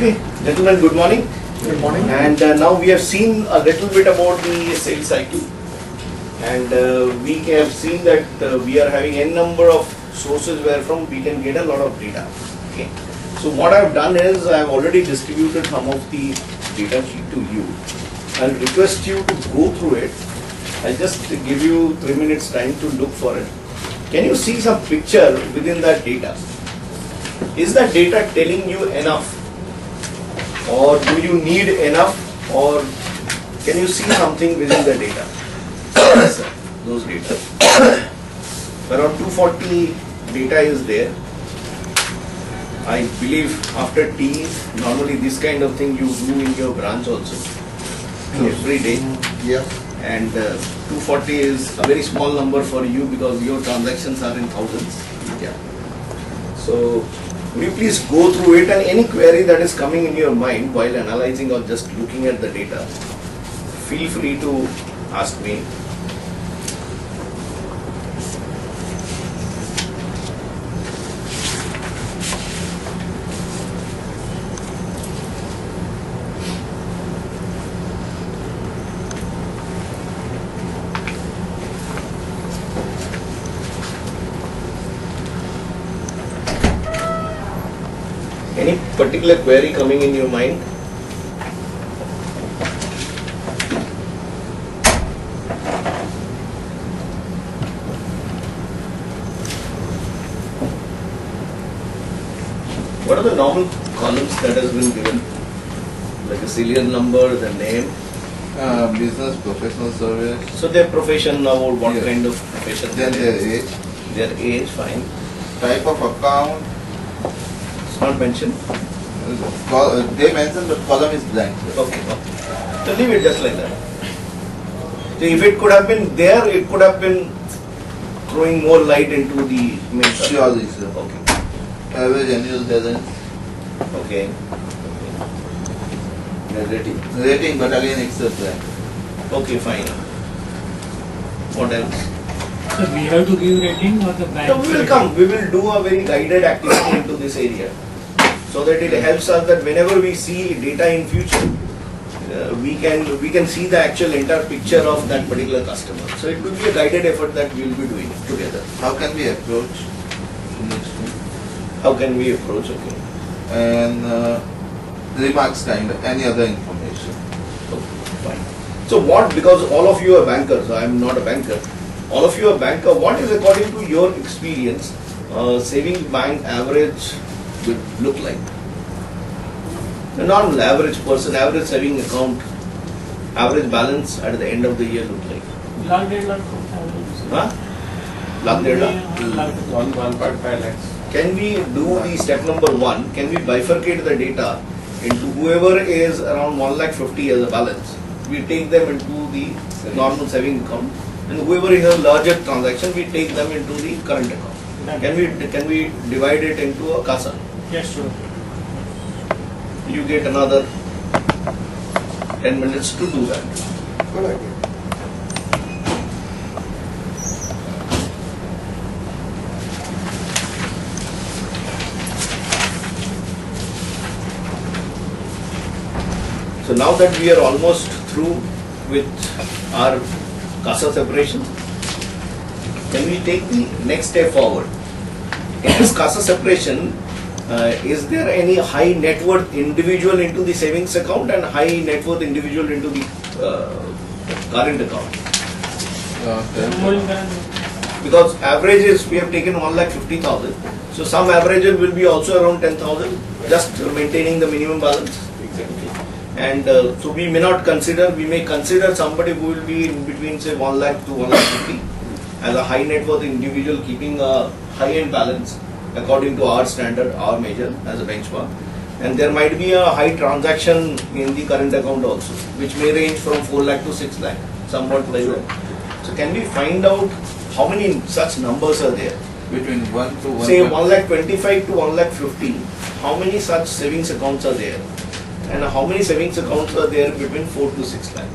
Okay, gentlemen, good morning. Good morning. And now we have seen a little bit about the sales cycle. And we have seen that we are having n number of sources where from we can get a lot of data. Okay. So what I have done is I have already distributed some of the data sheet to you. I'll request you to go through it. I'll just give you 3 minutes time to look for it. Can you see some picture within that data? Is that data telling you enough? Or do you need enough? Or can you see something within the data? Those data. Around 240 data is there. I believe after tea, normally this kind of thing you do in your branch also. Every day. Yeah. And 240 is a very small number for you because your transactions are in thousands. Yeah. So, will you please go through it, and any query that is coming in your mind while analyzing or just looking at the data, feel free to ask me. Any particular query coming in your mind? What are the normal columns that has been given? Like a serial number, the name. Business, professional service. So their profession now, what Yes. kind of profession? Then their age, Their age, fine. type of account. It's not mentioned. They mentioned the column is blank. Okay, okay. So leave it just like that. So if it could have been there, it could have been throwing more light into the main subject. Surely, sir. Okay. Average annual balance. Okay. Rating, but again it's a blank. Okay, fine. What else? So we have to give rating or the bank? So we will come. We will do a very guided activity into this area, so that it helps us that whenever we see data in future, we can see the actual entire picture of that particular customer. So it will be a guided effort that we will be doing together. How can we approach? Next one. How can we approach? Okay. And remarks kind of any other information. Okay, fine. So what, because all of you are bankers, I am not a banker, all of you are banker, what is according to your experience, savings bank average will look like? The normal average person, average saving account, average balance at the end of the year look like? Lakh, 1.5 lakh. Huh? Lakh, 1.5 lakh? 1.5 lakhs. Can we do the step number 1? Can we bifurcate the data into whoever is around 1,50,000 as a balance? We take them into the normal saving account, and whoever is a larger transaction, we take them into the current account. Can we divide it into a CASA? Yes, sure. You get another 10 minutes to do that. Good idea. So now that we are almost through with our CASA separation, can we take the next step forward? In this CASA separation, is there any high net worth individual into the savings account and high net worth individual into the current account? More than Because average is, we have taken 1,50,000. So some average will be also around 10,000, just maintaining the minimum balance. And so we may not consider, we may consider somebody who will be in between say 1 lakh to 1,50,000 as a high net worth individual, keeping a high end balance according to our standard, our measure as a benchmark. And there might be a high transaction in the current account also, which may range from 4 lakh to 6 lakh, somewhat like that. So can we find out how many such numbers are there? Between 1 to 1. Say 1,25,000 to 1,50,000, how many such savings accounts are there? And how many savings accounts are there between 4 to 6 lakh?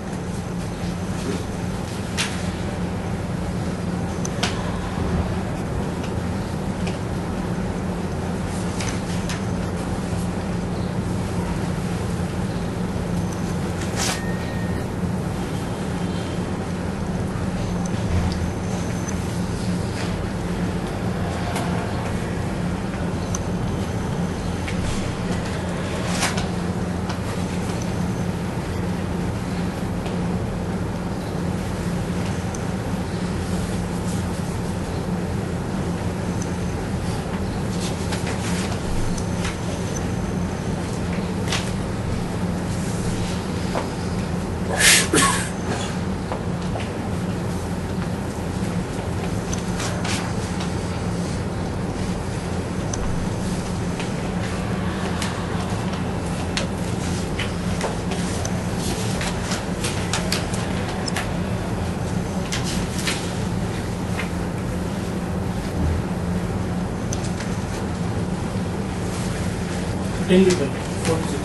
15 people, 4 to 6.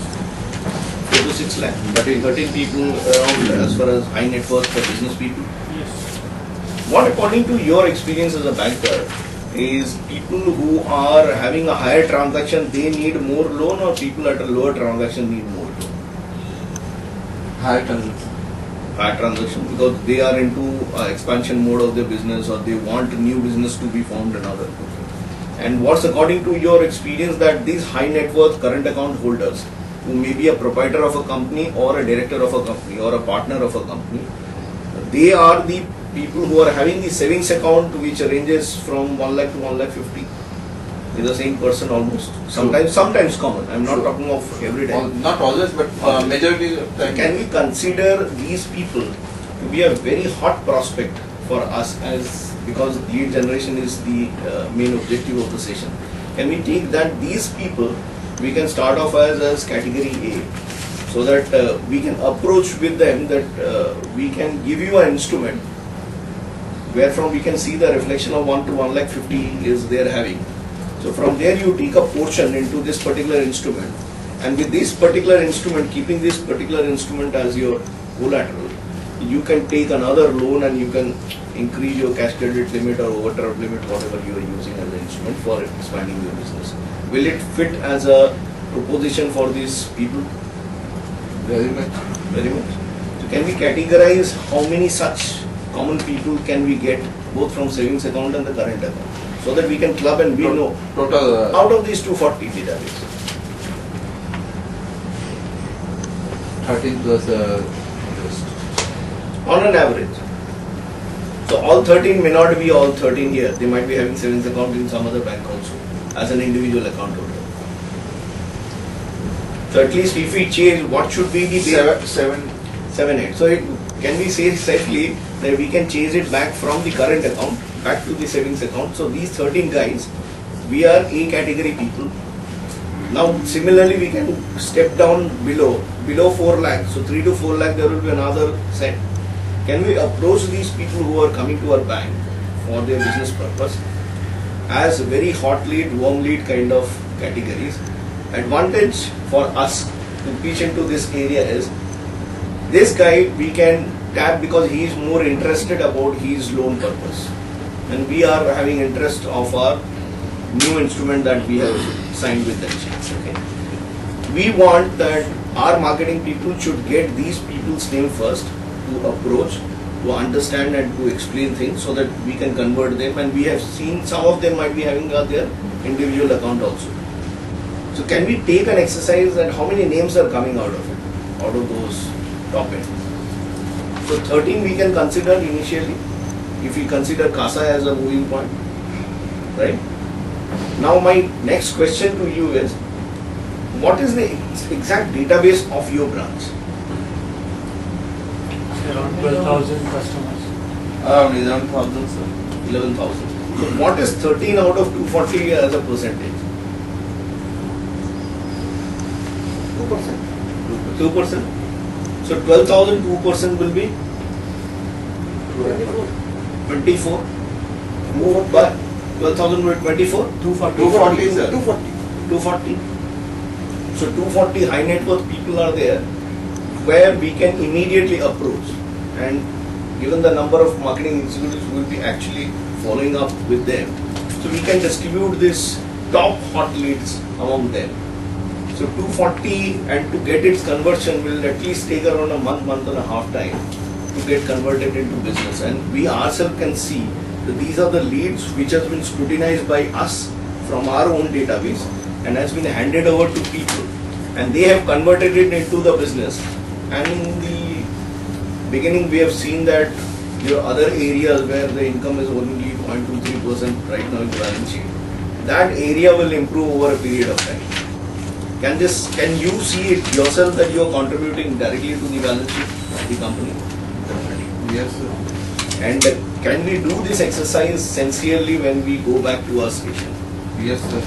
4 to 6 lakh. But in 13 people around as far as high net worth for business people. Yes. What according to your experience as a banker is people who are having a higher transaction, they need more loan, or people at a lower transaction need more loan? Higher transaction. Higher transaction because they are into expansion mode of their business, or they want new business to be formed and other. And what's according to your experience that these high net worth current account holders who may be a proprietor of a company or a director of a company or a partner of a company, they are the people who are having the savings account which ranges from 1 lakh to 1 lakh 50 is the same person almost. Sometimes common. I'm not talking of every day. Not always, but majority of time. Can we consider these people to be a very hot prospect for us, as because lead generation is the main objective of the session? Can we take that these people we can start off as category A, so that we can approach with them that we can give you an instrument wherefrom we can see the reflection of 1 to 1 lakh 50 is they are having. So from there you take a portion into this particular instrument, and with this particular instrument, keeping this particular instrument as your collateral, you can take another loan and you can increase your cash credit limit or overdraft limit, whatever you are using as an instrument for expanding your business. Will it fit as a proposition for these people? Very much. Very much. So can we categorize how many such common people can we get both from savings account and the current account, so that we can club and we know Total. out of these 240 database? 13 plus interest. On an average. So all 13 may not be all 13 here. They might be having savings account in some other bank also as an individual account holder. So at least if we change, what should be the base? 7, 8. So can we say safely that we can change it back from the current account back to the savings account? So these 13 guys, we are A category people. Now similarly we can step down below 4 lakh. So 3 to 4 lakh there will be another set. Can we approach these people who are coming to our bank for their business purpose as very hot lead, warm lead kind of categories? Advantage for us to pitch into this area is, this guy we can tap because he is more interested about his loan purpose, and we are having interest of our new instrument that we have signed with them. Okay. We want that our marketing people should get these people's name first to approach, to understand and to explain things, so that we can convert them. And we have seen some of them might be having their individual account also. So can we take an exercise that how many names are coming out of it, out of those top end? So 13 we can consider initially, if we consider CASA as a moving point, right? Now my next question to you is, what is the exact database of your branch? Around 12,000 customers. Around 11,000, sir. 11,000. So what is 13 out of 240 as a percentage? 2%. 2%. So 12,000, 2% will be 24. Move by 12,000 will be 24. 240, sir. 240. So 240 high net worth people are there where we can immediately approach, and given the number of marketing executives who will be actually following up with them, so we can distribute this top hot leads among them. So 240, and to get its conversion will at least take around a month and a half time to get converted into business. And we ourselves can see that these are the leads which has been scrutinized by us from our own database and has been handed over to people, and they have converted it into the business. And in the beginning we have seen that your other areas where the income is only 0.23% right now in the balance sheet, that area will improve over a period of time. Can you see it yourself that you are contributing directly to the balance sheet of the company? Yes, sir. And can we do this exercise sincerely when we go back to our station? Yes, sir.